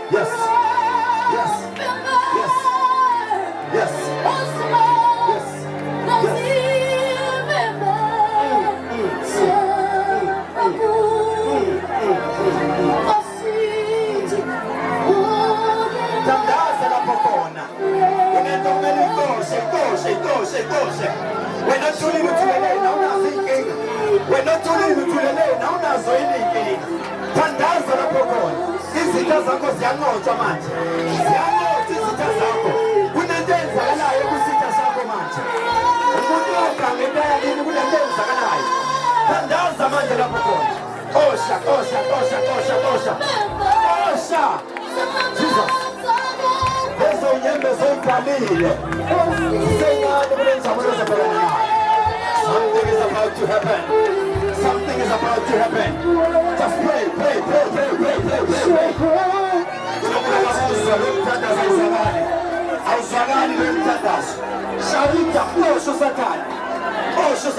Yes. Yes. Yes. Yes. Tandaza la popona. Unaenda umelikoshe, koshe. We're not doing it today, now nothing. We're not doing it today, now nothing. Tandaza la popona. Izitha zakho ziyanqotshwa manje. Ziyanqotshwa izitha zakho. Kunentenza kalayo kusitha sakho manje. Umuntu okhangela yini kunentenza kalayo. Tandaza manje la popona. Osha. Jesus. Lezo nyembe zoyiqalile. Sengane kulenza manje bana. Something is about to happen. Something is about to happen. Just pray. Awuzwakali lo mthandazo. Shawita, kosho Satani. Kosho.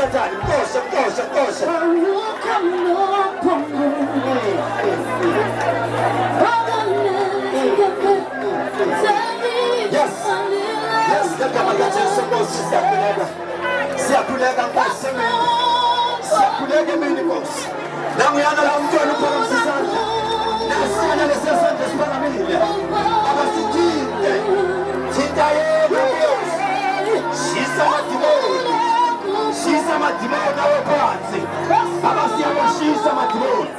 Yes, kama Yesu Kristo siyakulega Nkosi. Siyakulega mini Nkosi. Namuyana la mtwana kwa msisana. Nasiyana lesesante siparamile. Abasitinde. Tindayego Nkosi. Shisa madimoni nawe phansi. Abasiyabashisa madimoni.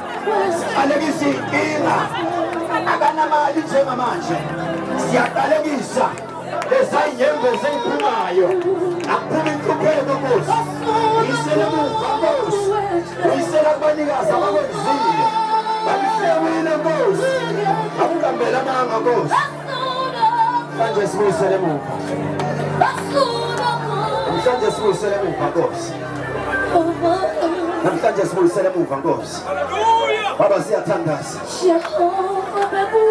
Alekisa inkinga. Akanamali njengamanje. Siyakalekisa. Ezayembe zeyiphumayo. Akuphuma inhlupheko Nkosi. Uyisela emuva Nkosi. Uyisela kubanikazi abakwenzile. Bakuhlewile Nkosi. Akukambela amanga Nkosi. Manje sibuyisele emuva. Namhlanje sibuyisele emuva Nkosi. Baba siyathandaza.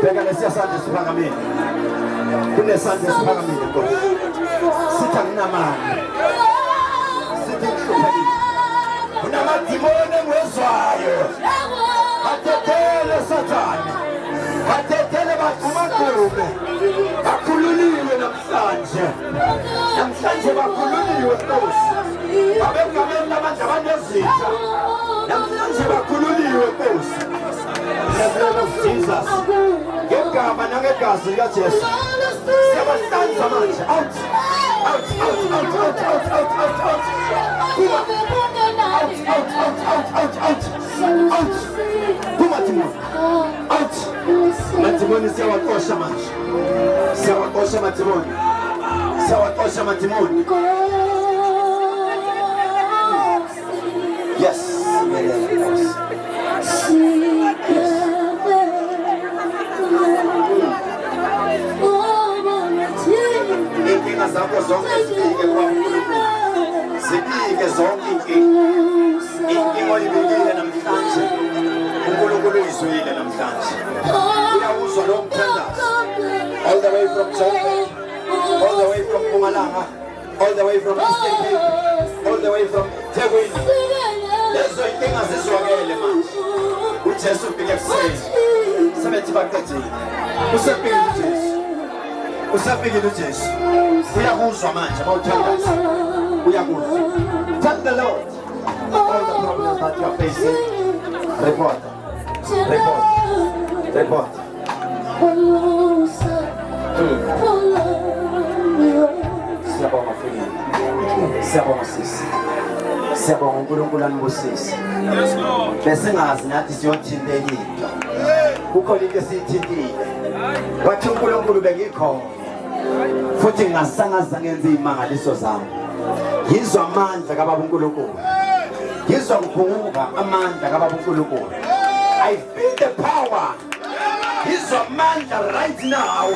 Bheka lesiyasande siphakamile. Kunesande siphakamile Nkosi. Sithi akunamali. Sithi kuhluphekile. Kunamadimoni engwezwayo. Bathethele Sathane. Bathethele bagumagume. Bakhululiwe namhlanje. Namhlanje bakhululiwe Nkosi. Babegameni labantu abanezitha. Namhlanje bakhululiwe Nkosi. In the name of Jesus. Ngegama nangegazi likaJesu. Siyabahlanza manje. Out. Phuma demon. Out. Madimoni siyawaqosha manje. Siyawaqosha madimoni. Yes. Inkinga zakho zonke zibike kwaNkulunkulu. Zibike zonke inkinga oyibekile namhlanje. uNkulunkulu uyizwile namhlanje. Uyawuzwa lo mthandazo. All the way from Joburg, all the way from Mpumalanga, all the way from Eastern Cape, all the way from Thekwini. Lezo inkinga zizwakele manje. uJesu ufike ekuseni. Sebethi baqedile. Usafikile uJesu. Uyakuzwa manje mawuthandaza. Uyakuzwa. Thank the Lord. All the problems that you are facing. Report. Siyabonga mfowethu. Siyabonga sisi. Siyabonga uNkulunkulu anibusise. Besingazi nathi siyothintekile. Kukhona into esithintile. Wathi uNkulunkulu bengikhona. Futhi ngingasangaza ngenze imangaliso zami. Yizwa amandla kaBaba uNkulunkulu. Yizwa ukukhuluma amandla kaBaba uNkulunkulu. I feel the power. Yizwa amandla right now.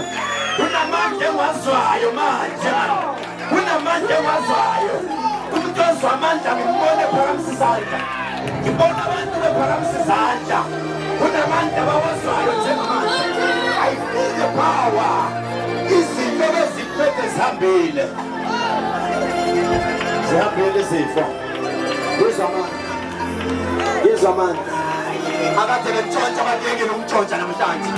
Unamandla engwazwayo manje. Unamandla engwazwayo. Umuntu ozwa amandla ngimbone phakamisa isandla. Ngibona abantu bephakamisa isandla. Unamandla bawazwayo njengamanje. I feel the power. Izinto beziphethe zihambile. Zihambile izifo. Yizwa amandla. akade bentshontsha abakeke nomtshontsha namhlanje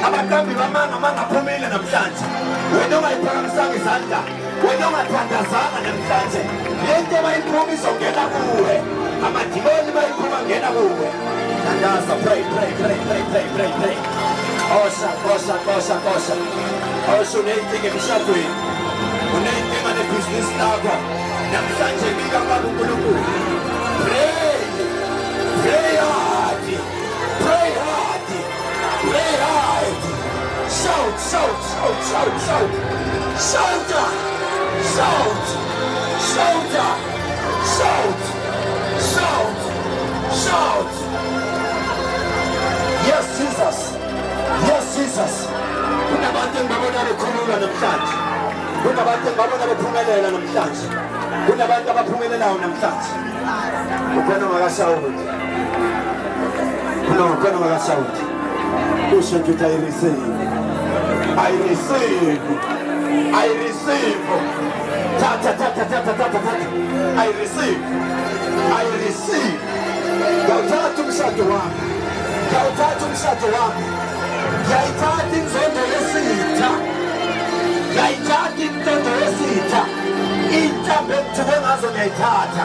abaqambi bamanga mangaphumile namhlanje wena ongayiphakamisanga izandla wena ongathandazanga namhlanje lento bayiphuma izongena kuwe amadimoni bayiphuma ngena kuwe thandaza pray Kosha osho uneyinkinga emshadweni uneyinkinga nebhizinisi lakho namhlanje bika kwaNkulunkulu Pray hard. Shout. Yes, Jesus. Kunabantu babona bekhululwa namhlanje. Kunabantu babona bephumelela namhlanje. Kunabantu abaphumelelayo namhlanje. Ukhona makashawuti. Ukhona makashawuti. Usho ukuthi I receive. Ta. I receive. Ngawuthatha umshado wami. Ngiyayithatha inzondo yesitha. Intambo ekuthiwe ngazo ngiyayithatha.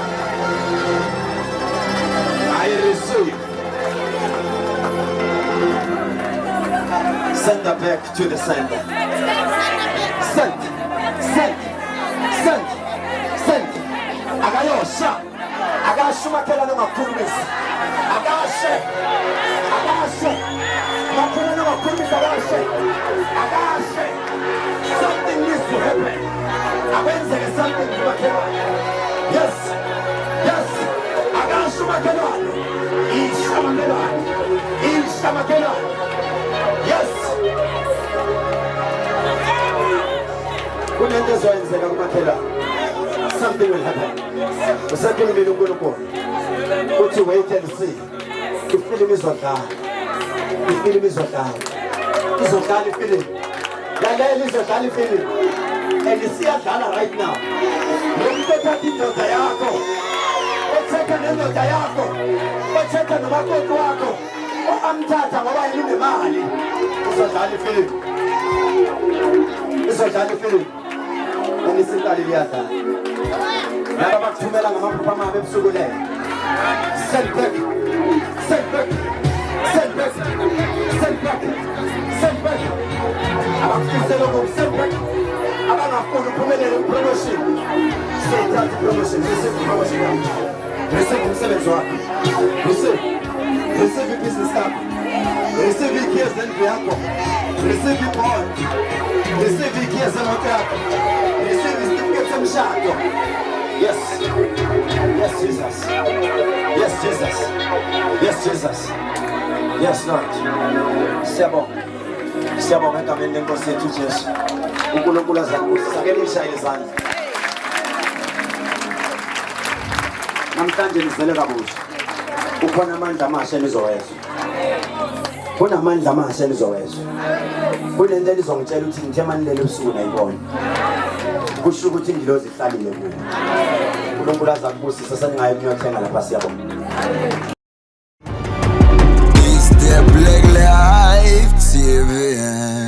I receive. Send her back to the sender. Send. Akashumakela nomakhulumisi. Akashe. Makhuluma nomakhulumisi akashe. Something needs to happen. Akwenzeke something kumakhelwane. Yes. Akashumakelwane. Ishamakelwane. Yes. Kunento ezoyenzeka kumakhelwane. Something will happen. Usakhulumile uNkulunkulu. Uthi wait and see. Ifilimu izodlala. Izodlala ifilimu. Lalela izodlala ifilimu. And isiyadlala right now. Umuntu othatha indoda yakho. Othatha nendoda yakho. Othatha nomakoti wakho. Amthatha ngoba yinemali. Izodlala ifilimu. Anisiqali liyadlala. Laba bakuthumela ngamaphupho amabi ebusuku lelo. Send back. Abakufisela send back. Abangafuni uphumelele promotion. Seyithatha promotion. Receive umsebenzi wakho. Receive business yakho. Receive ikhiye zendlu yakho. Receive ibond. Receive ikhiye zemoto yakho. Receive isitifiketi semshado. Yes, Jesus. Yes, Lord. Siyabonga egameni lenkosi yethu Jesu. uNkulunkulu azakusiza. Ake nishayele izandla. Namhlanje nizele kabusha. Ukhona amandla amasha enizowezwa. Kunamandla amasha enizowezwa. Kunento enizongitshela ukuthi ngithe manilele ebusuku nayibona. Kusho ukuthi ingilozi ihlalile kuwe. uNkulunkulu azakubusisa seningayi kuyothenga lapha siyabonga. It's the Black Life TV.